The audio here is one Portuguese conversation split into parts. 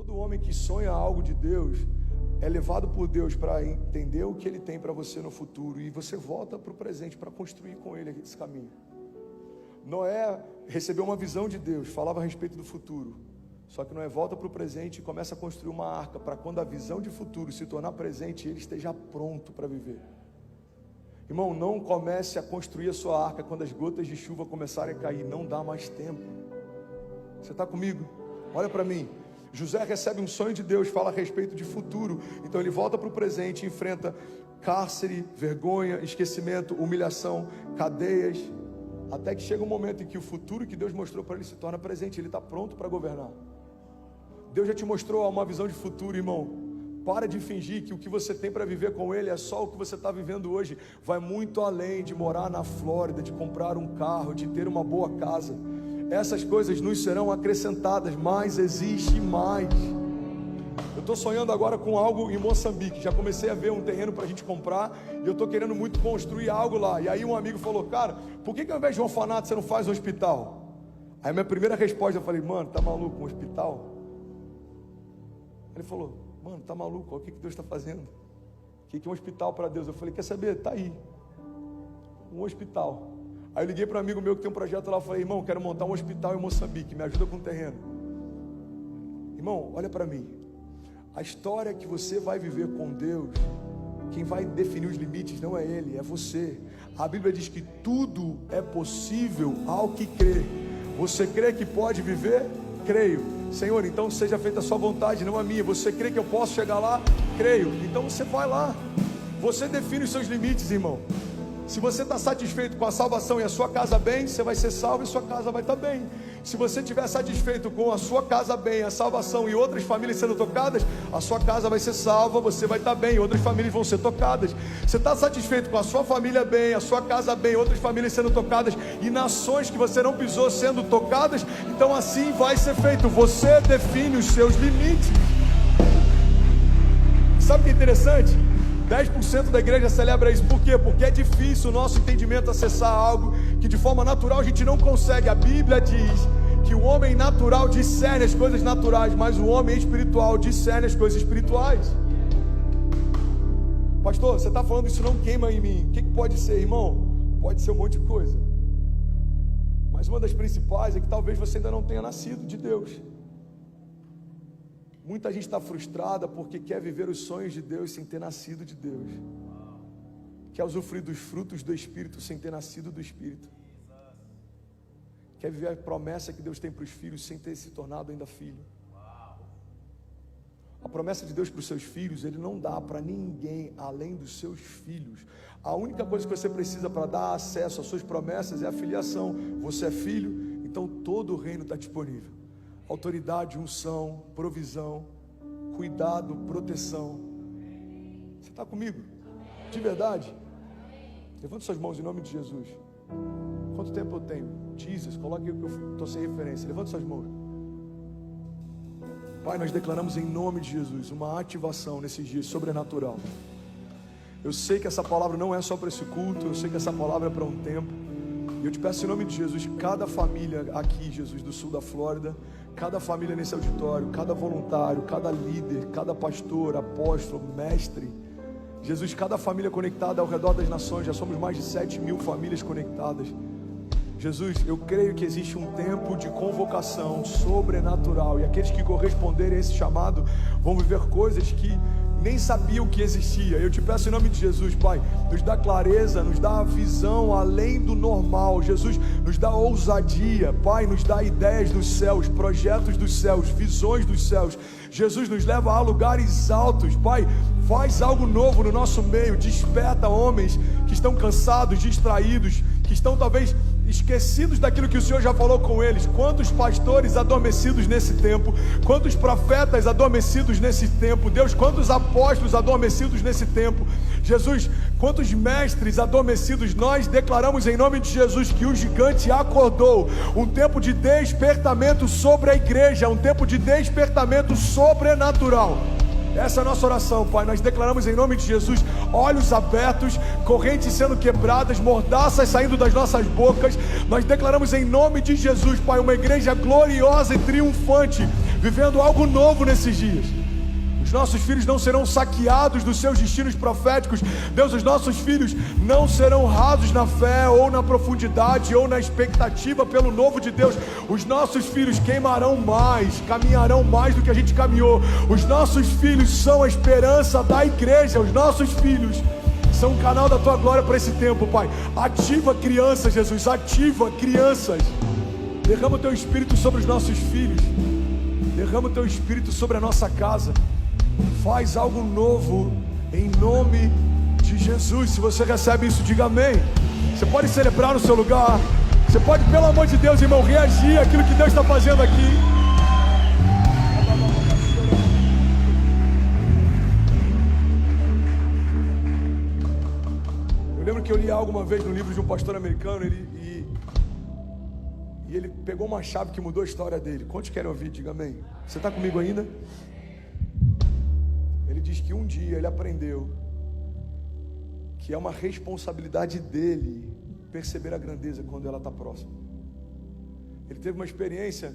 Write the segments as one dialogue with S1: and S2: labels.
S1: Todo homem que sonha algo de Deus é levado por Deus para entender o que Ele tem para você no futuro, e você volta para o presente para construir com Ele esse caminho. Noé recebeu uma visão de Deus, falava a respeito do futuro, só que Noé volta para o presente e começa a construir uma arca para quando a visão de futuro se tornar presente, ele esteja pronto para viver. Irmão, não comece a construir a sua arca quando as gotas de chuva começarem a cair, não dá mais tempo. Você está comigo? Olha para mim. José recebe um sonho de Deus, fala a respeito de futuro, então ele volta para o presente e enfrenta cárcere, vergonha, esquecimento, humilhação, cadeias, até que chega um momento em que o futuro que Deus mostrou para ele se torna presente, ele está pronto para governar. Deus já te mostrou uma visão de futuro, irmão. Para de fingir que o que você tem para viver com Ele é só o que você está vivendo hoje. Vai muito além de morar na Flórida, de comprar um carro, de ter uma boa casa. Essas coisas nos serão acrescentadas, mas existe mais. Eu estou sonhando agora com algo em Moçambique. Já comecei a ver um terreno para a gente comprar, e eu estou querendo muito construir algo lá. E aí um amigo falou: cara, por que ao invés de um orfanato você não faz um hospital? Aí a minha primeira resposta, eu falei: mano, tá maluco, um hospital? Ele falou: mano, tá maluco, olha o que Deus está fazendo. O que é um hospital para Deus? Eu falei: quer saber? Tá aí, um hospital. Aí eu liguei para um amigo meu que tem um projeto lá, eu falei: irmão, quero montar um hospital em Moçambique, me ajuda com o terreno. Irmão, olha para mim. A história que você vai viver com Deus, quem vai definir os limites não é Ele, é você. A Bíblia diz que tudo é possível ao que crê. Você crê que pode viver? Creio. Senhor, então seja feita a sua vontade, não a minha. Você crê que eu posso chegar lá? Creio. Então você vai lá. Você define os seus limites, irmão. Se você está satisfeito com a salvação e a sua casa bem, você vai ser salvo e sua casa vai estar bem. Se você estiver satisfeito com a sua casa bem, a salvação e outras famílias sendo tocadas, a sua casa vai ser salva, você vai estar bem, outras famílias vão ser tocadas. Você está satisfeito com a sua família bem, a sua casa bem, outras famílias sendo tocadas e nações que você não pisou sendo tocadas, então assim vai ser feito. Você define os seus limites. Sabe o que é interessante? 10% da igreja celebra isso. Por quê? Porque é difícil o nosso entendimento acessar algo que de forma natural a gente não consegue. A Bíblia diz que o homem natural discerne as coisas naturais, mas o homem espiritual discerne as coisas espirituais. Pastor, você está falando isso não queima em mim. O que pode ser, irmão? Pode ser um monte de coisa, mas uma das principais é que talvez você ainda não tenha nascido de Deus. Muita gente está frustrada porque quer viver os sonhos de Deus sem ter nascido de Deus. Quer usufruir dos frutos do Espírito sem ter nascido do Espírito. Quer viver a promessa que Deus tem para os filhos sem ter se tornado ainda filho. A promessa de Deus para os seus filhos, Ele não dá para ninguém além dos seus filhos. A única coisa que você precisa para dar acesso às suas promessas é a filiação. Você é filho, então todo o reino está disponível. Autoridade, unção, provisão, cuidado, proteção. Você está comigo? De verdade? Levante suas mãos em nome de Jesus. Quanto tempo eu tenho? Jesus, coloque que eu estou sem referência. Levante suas mãos. Pai, nós declaramos em nome de Jesus uma ativação nesses dias sobrenatural. Eu sei que essa palavra não é só para esse culto, eu sei que essa palavra é para um tempo. E eu te peço em nome de Jesus, cada família aqui, Jesus, do sul da Flórida, cada família nesse auditório, cada voluntário, cada líder, cada pastor, apóstolo, mestre, Jesus, cada família conectada ao redor das nações, já somos mais de 7.000 famílias conectadas. Jesus, eu creio que existe um tempo de convocação sobrenatural, e aqueles que corresponderem a esse chamado vão viver coisas que nem sabiam que existia. Eu te peço em nome de Jesus, Pai, nos dá clareza, nos dá visão além do normal. Jesus, nos dá ousadia, Pai, nos dá ideias dos céus, projetos dos céus, visões dos céus. Jesus, nos leva a lugares altos, Pai, faz algo novo no nosso meio, desperta homens que estão cansados, distraídos, que estão talvez esquecidos daquilo que o Senhor já falou com eles. Quantos pastores adormecidos nesse tempo, quantos profetas adormecidos nesse tempo, Deus, quantos apóstolos adormecidos nesse tempo, Jesus, quantos mestres adormecidos. Nós declaramos em nome de Jesus que o gigante acordou. Um tempo de despertamento sobre a igreja, um tempo de despertamento sobrenatural. Essa é a nossa oração, Pai. Nós declaramos em nome de Jesus olhos abertos, correntes sendo quebradas, mordaças saindo das nossas bocas. Nós declaramos em nome de Jesus, Pai, uma igreja gloriosa e triunfante, vivendo algo novo nesses dias. Os nossos filhos não serão saqueados dos seus destinos proféticos. Deus, os nossos filhos não serão rasos na fé, ou na profundidade, ou na expectativa pelo novo de Deus. Os nossos filhos queimarão mais, caminharão mais do que a gente caminhou. Os nossos filhos são a esperança da igreja. Os nossos filhos são um canal da tua glória para esse tempo, Pai. Ativa crianças, Jesus, ativa crianças. Derrama o teu Espírito sobre os nossos filhos. Derrama o teu Espírito sobre a nossa casa. Faz algo novo em nome de Jesus. Se você recebe isso, diga amém. Você pode celebrar no seu lugar. Você pode, pelo amor de Deus, irmão, reagir àquilo que Deus está fazendo aqui. Eu lembro que eu li algo uma vez no livro de um pastor americano. E ele pegou uma chave que mudou a história dele. Quantos querem ouvir? Diga amém. Você está comigo ainda? Ele diz que um dia ele aprendeu que é uma responsabilidade dele perceber a grandeza quando ela está próxima. Ele teve uma experiência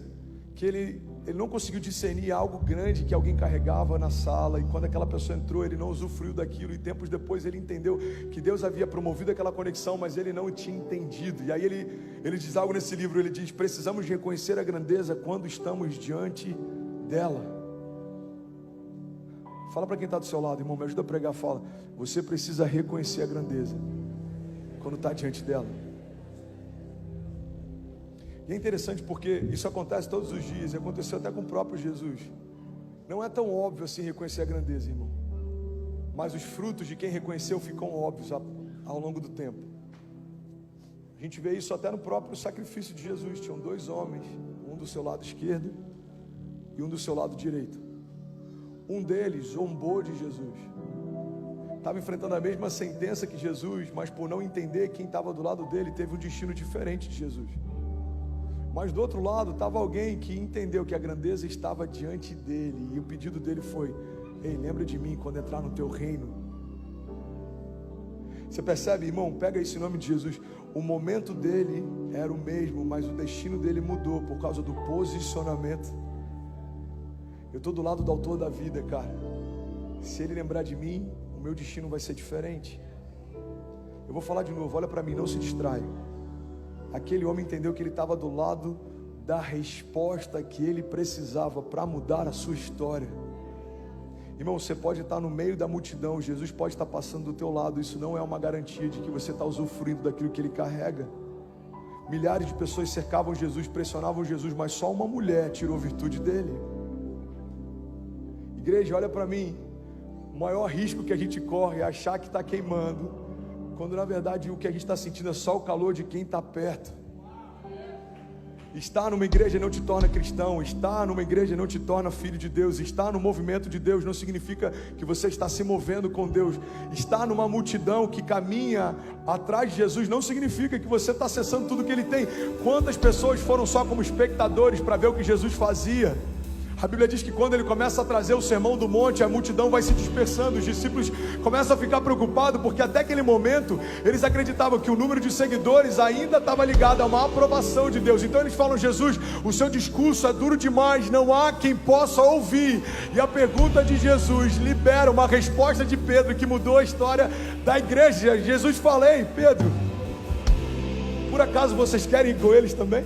S1: que ele não conseguiu discernir algo grande que alguém carregava na sala, e quando aquela pessoa entrou, ele não usufruiu daquilo, e tempos depois ele entendeu que Deus havia promovido aquela conexão, mas ele não tinha entendido. E aí ele diz algo nesse livro, ele diz: precisamos reconhecer a grandeza quando estamos diante dela. Fala para quem está do seu lado, irmão, me ajuda a pregar. Fala: você precisa reconhecer a grandeza quando está diante dela. E é interessante porque isso acontece todos os dias, e aconteceu até com o próprio Jesus. Não é tão óbvio assim reconhecer a grandeza, irmão, mas os frutos de quem reconheceu ficam óbvios ao longo do tempo. A gente vê isso até no próprio sacrifício de Jesus. Tinham dois homens, um do seu lado esquerdo e um do seu lado direito. Um deles zombou de Jesus, estava enfrentando a mesma sentença que Jesus, mas por não entender quem estava do lado dele, teve um destino diferente de Jesus. Mas do outro lado estava alguém que entendeu que a grandeza estava diante dele, e o pedido dele foi: ei, lembra de mim quando entrar no teu reino. Você percebe, irmão? Pega isso em nome de Jesus. O momento dele era o mesmo, mas o destino dele mudou por causa do posicionamento. Eu estou do lado do autor da vida, cara. Se ele lembrar de mim, o meu destino vai ser diferente. Eu vou falar de novo, olha para mim, não se distrai. Aquele homem entendeu que ele estava do lado da resposta que ele precisava para mudar a sua história. Irmão, você pode estar no meio da multidão, Jesus pode estar passando do teu lado. Isso não é uma garantia de que você está usufruindo daquilo que ele carrega. Milhares de pessoas cercavam Jesus, pressionavam Jesus, mas só uma mulher tirou virtude dele. Igreja, olha para mim. O maior risco que a gente corre é achar que está queimando, quando na verdade o que a gente está sentindo é só o calor de quem está perto. Estar numa igreja não te torna cristão. Estar numa igreja não te torna filho de Deus. Estar no movimento de Deus não significa que você está se movendo com Deus. Estar numa multidão que caminha atrás de Jesus não significa que você está acessando tudo que Ele tem. Quantas pessoas foram só como espectadores para ver o que Jesus fazia? A Bíblia diz que quando ele começa a trazer o sermão do monte, a multidão vai se dispersando. Os discípulos começam a ficar preocupados, porque até aquele momento eles acreditavam que o número de seguidores ainda estava ligado a uma aprovação de Deus. Então eles falam: Jesus, o seu discurso é duro demais, não há quem possa ouvir. E a pergunta de Jesus libera uma resposta de Pedro que mudou a história da igreja. Jesus fala: ei, Pedro, por acaso vocês querem ir com eles também?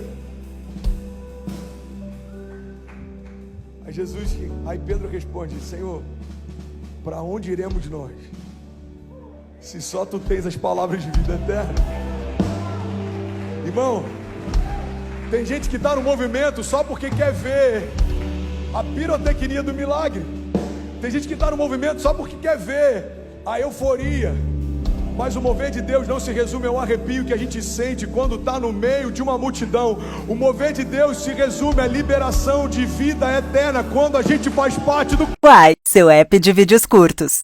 S1: Aí Pedro responde: Senhor, para onde iremos nós, se só tu tens as palavras de vida eterna? Irmão, tem gente que está no movimento só porque quer ver a pirotecnia do milagre. Tem gente que está no movimento só porque quer ver a euforia. Mas o mover de Deus não se resume a um arrepio que a gente sente quando está no meio de uma multidão. O mover de Deus se resume à liberação de vida eterna quando a gente faz parte do
S2: Quai, seu app de vídeos curtos.